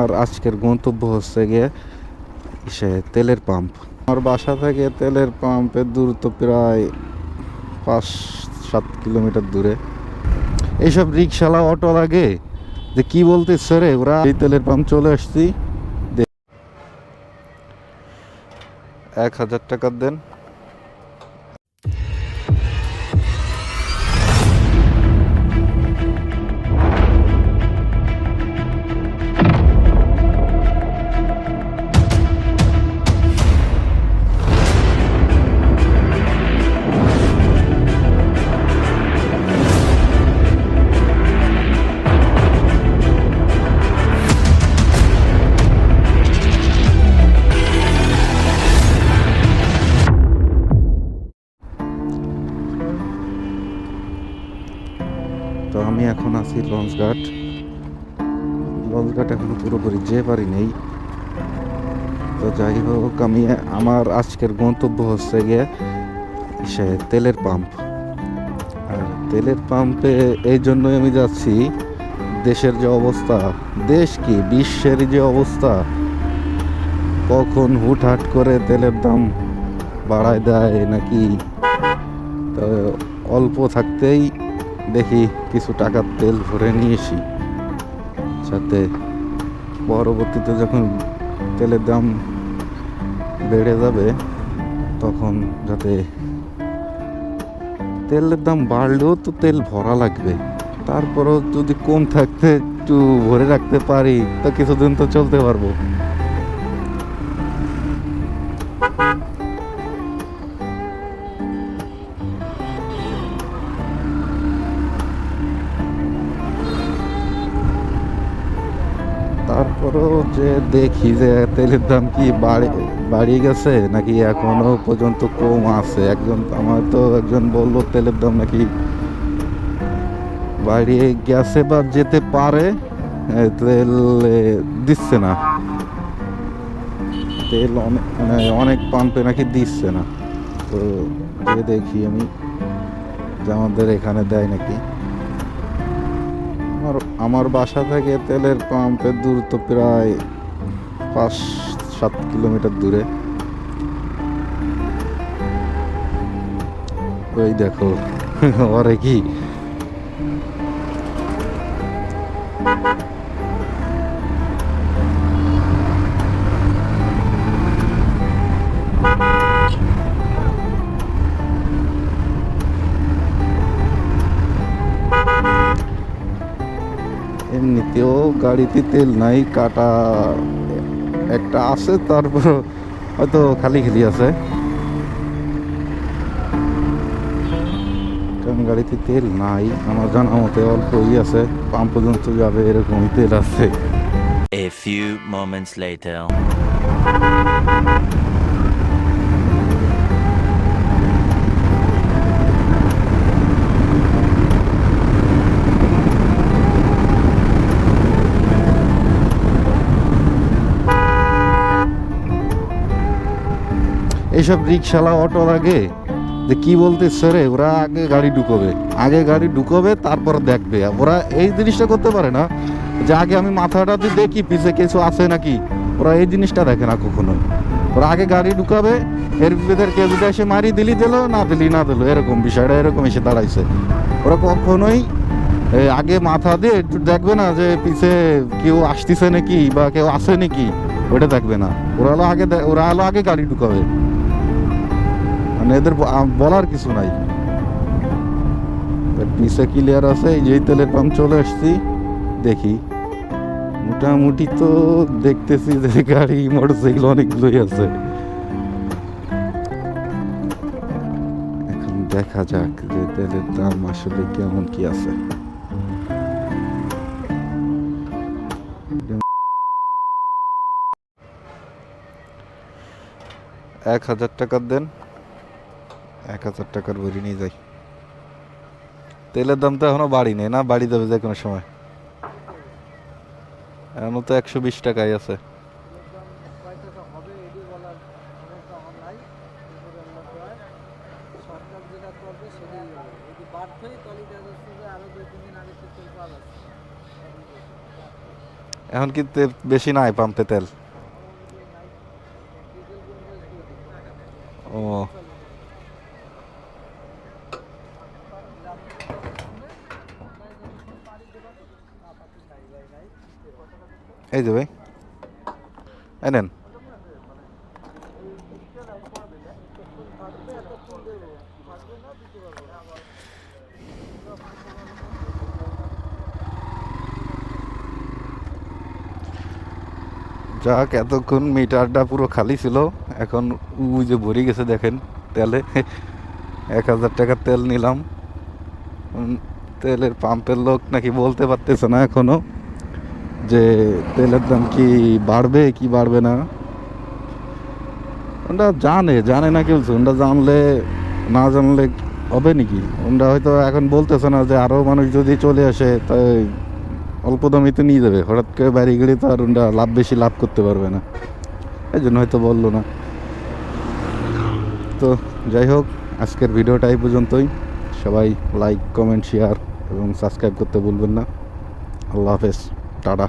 আর আজকের গন্তব্য হচ্ছে গিয়ে তেলের পাম্প। আমার বাসা থেকে তেলের পাম্পের দূরত্ব প্রায় 5-7 কিলোমিটার দূরে। এইসব রিক্সাওয়ালা অটো লাগে যে কি বলতেছে রে, ওরা এই তেলের পাম্প চলে আসছি, 1000 টাকা দেন। তো আমি এখন আছি লঞ্চঘাট এখনো পুরোপুরি যে পারি নেই। তো যাই হোক, আমার আজকের গন্তব্য হচ্ছে গিয়ে তেলের পাম্প। আর তেলের পাম্পে এই জন্যই আমি যাচ্ছি, দেশের যে অবস্থা, দেশ কি বিশ্বের যে অবস্থা, কখন হুটহাট করে তেলের দাম বাড়ায় দেয় নাকি। তো অল্প থাকতেই দেখি কিছু টাকার তেল ভরে নিয়েছি, যাতে পরবর্তীতে যখন তেলের দাম বেড়ে যাবে তখন যাতে, তেলের দাম বাড়লেও তো তেল ভরা লাগবে, তারপরও যদি কম থাকতে একটু ভরে রাখতে পারি তো কিছুদিন তো চলতে পারবো। তারপরেও যে দেখি যে তেলের দাম কি বাড়িয়ে গেছে নাকি এখনো পর্যন্ত কম আছে। একজন বললো তেলের দাম নাকি বাড়িয়ে গেছে বা যেতে পারে, তেল দিচ্ছে না, তেল অনেক পাম্পে নাকি দিচ্ছে না। তো যে দেখি আমি যে আমাদের এখানে দেয় নাকি। আমার বাসা থেকে তেলের পাম্পের দূরত্ব প্রায় 5-7 কিলোমিটার দূরে। ওই দেখো ওরে কি এমনিতেও গাড়িতে তেল নাই, কাটা একটা আছে, তারপর হয়তো খালি খালি আছে, কারণ গাড়িতে তেল নাই আমার জানা মতে। অল্পই আছে, পাম্প পর্যন্ত যাবে এরকমই তেল আছে। A few moments later. এইসব রিক্সাওয়ালা অটো লাগে যে কি বলতেছে রে, ওরা আগে গাড়ি ঢুকবে তারপর দেখবে। ওরা এই জিনিসটা করতে পারে না যে আগে আমি মাথাটা দিয়ে দেখি পিছে কিছু আছে নাকি। ওরা এই জিনিসটা দেখে না কখনো। ওরা আগে গাড়ি ঢুকাবে, এর ভিতরে কেউ যদি এসে মারি দিলি দিল, না দিল, এরকম বিষয়টা এরকম এসে দাঁড়াইছে। ওরা কখনোই আগে মাথা দিয়ে একটু দেখবে না যে পিছে কেউ আসতেছে নাকি বা কেউ আসে নাকি, ওটা দেখবে না। ওরা হলো আগে গাড়ি ঢুকাবে, মানে এদের বলার কিছু নাই। পিছে ক্লিয়ার আছে, এই যে তেলের পাম্প চলে আসছি, দেখি মোটামুটি তো দেখতেছি যে গাড়ি মোটরসাইকেল অনেকগুলোই আছে। এখন দেখা যাক যে তেলের দাম আসলে কেমন কি আছে। 1000 টাকা দেন, 1000 টাকার ভরি নিয়ে যাই। তেলের দাম তো এখনো বাড়ি নেই না, বাড়ি যাবে যে কোনো সময়। এখনো তো 120 টাকাই আছে। এখন কি বেশি নাই পাম্পে তেল? ও এই যে ভাই, এই নেন। যাক, এতক্ষণ মিটারটা পুরো খালি ছিল, এখন ওই যে ভরে গেছে দেখেন তেলে। 1,000 টাকার তেল নিলাম। তেলের পাম্পের লোক নাকি বলতে পারতেছে না এখনো যে তেলের দাম কি বাড়বে কি বাড়বে না। ওরা জানে না কি বলছে, ওরা জানলে না জানলে হবে নাকি। ওরা হয়তো এখন বলতেছে না যে আরও মানুষ যদি চলে আসে তাই অল্প দামে তো নিয়ে যাবে। হঠাৎ করে বাড়ি গেলে তো আর ওরা বেশি লাভ করতে পারবে না, এই জন্য হয়তো বললো না। তো যাই হোক, আজকের ভিডিওটা এই পর্যন্তই। সবাই লাইক, কমেন্ট, শেয়ার এবং সাবস্ক্রাইব করতে ভুলবেন না। আল্লাহ হাফেজ, টাটা।